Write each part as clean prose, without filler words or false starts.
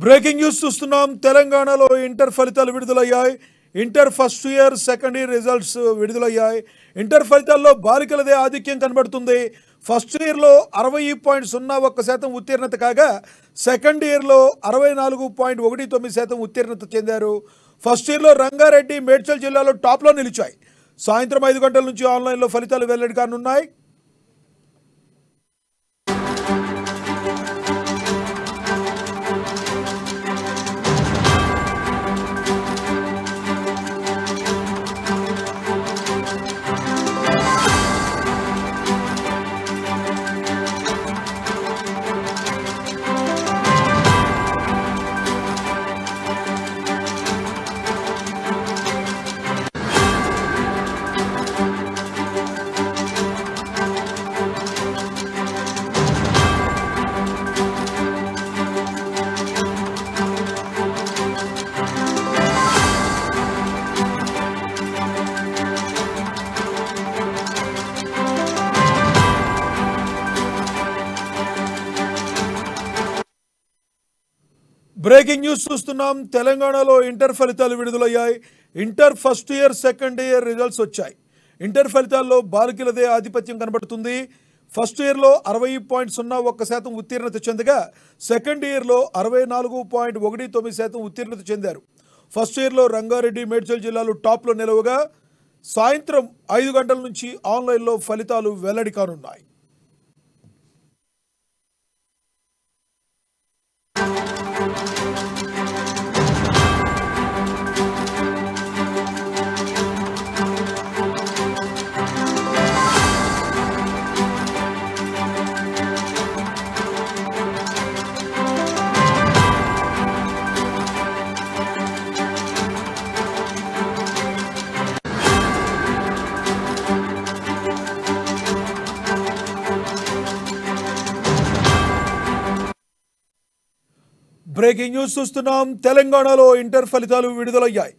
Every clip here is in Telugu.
బ్రేకింగ్ న్యూస్ చూస్తున్నాం. తెలంగాణలో ఇంటర్ ఫలితాలు విడుదలయ్యాయి. Inter first year second year results విడుదలయ్యాయి. ఇంటర్ ఫలితాల్లో బాలికలదే ఆధిక్యం కనబడుతుంది. ఫస్ట్ ఇయర్లో 60.01% ఉత్తీర్ణత కాగా సెకండ్ ఇయర్లో 64.19% ఉత్తీర్ణత చెందారు. ఫస్ట్ ఇయర్లో రంగారెడ్డి, మేడ్చల్ జిల్లాలో టాప్లో నిలిచాయి. సాయంత్రం 5 గంటల నుంచి ఆన్లైన్లో ఫలితాలు వెల్లడి కానున్నాయి. బ్రేకింగ్ న్యూస్ చూస్తున్నాం. తెలంగాణలో ఇంటర్ ఫలితాలు విడుదలయ్యాయి. Inter first year second year results వచ్చాయి. ఇంటర్ ఫలితాల్లో బాలికలదే ఆధిపత్యం కనబడుతుంది. ఫస్ట్ ఇయర్లో 60.01% ఉత్తీర్ణత చెందగా సెకండ్ ఇయర్లో 64.19% ఉత్తీర్ణత చెందారు. ఫస్ట్ ఇయర్లో రంగారెడ్డి, మేడ్చల్ జిల్లాలు టాప్లో నిలవగా సాయంత్రం 5 గంటల నుంచి ఆన్లైన్లో ఫలితాలు వెల్లడి కానున్నాయి. బ్రేకింగ్ న్యూస్ చూస్తున్నాం. తెలంగాణలో ఇంటర్ ఫలితాలు విడుదలయ్యాయి.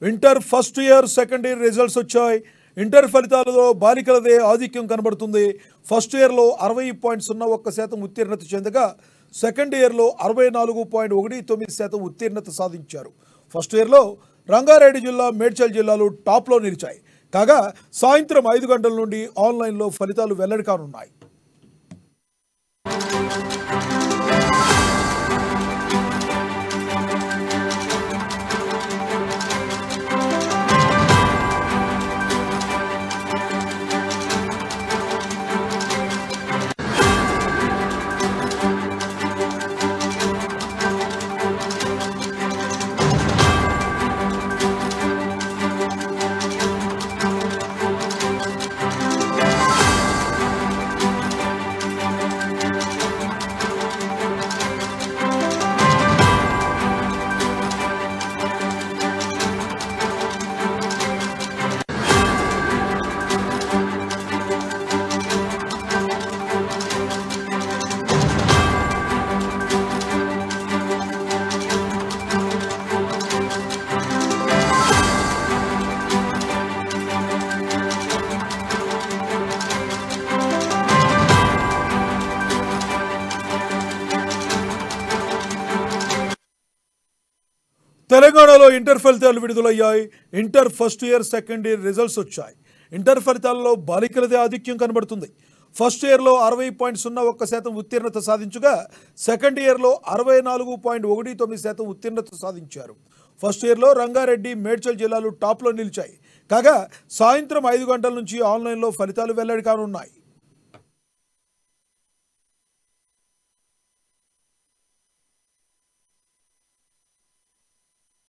Inter first year second year results వచ్చాయి. ఇంటర్ ఫలితాలలో బాలికలదే ఆధిక్యం కనబడుతుంది. ఫస్ట్ ఇయర్లో 60.01% ఉత్తీర్ణత చెందగా సెకండ్ ఇయర్లో 64.19% ఉత్తీర్ణత సాధించారు. ఫస్ట్ ఇయర్లో రంగారెడ్డి జిల్లా, మేడ్చల్ జిల్లాలు టాప్లో నిలిచాయి. కాగా సాయంత్రం 5 గంటల నుండి ఆన్లైన్లో ఫలితాలు వెల్లడి కానున్నాయి. తెలంగాణలో ఇంటర్ ఫలితాలు విడుదలయ్యాయి. Inter first year second year results వచ్చాయి. ఇంటర్ ఫలితాలలో బాలికలదే ఆధిక్యం కనబడుతుంది. ఫస్ట్ ఇయర్లో 60.01% ఉత్తీర్ణత సాధించగా సెకండ్ ఇయర్లో 64.19% ఉత్తీర్ణత సాధించారు. ఫస్ట్ ఇయర్లో రంగారెడ్డి, మేడ్చల్ జిల్లాలు టాప్లో నిలిచాయి. కాగా సాయంత్రం 5 గంటల నుంచి ఆన్లైన్లో ఫలితాలు వెల్లడి కానున్నాయి.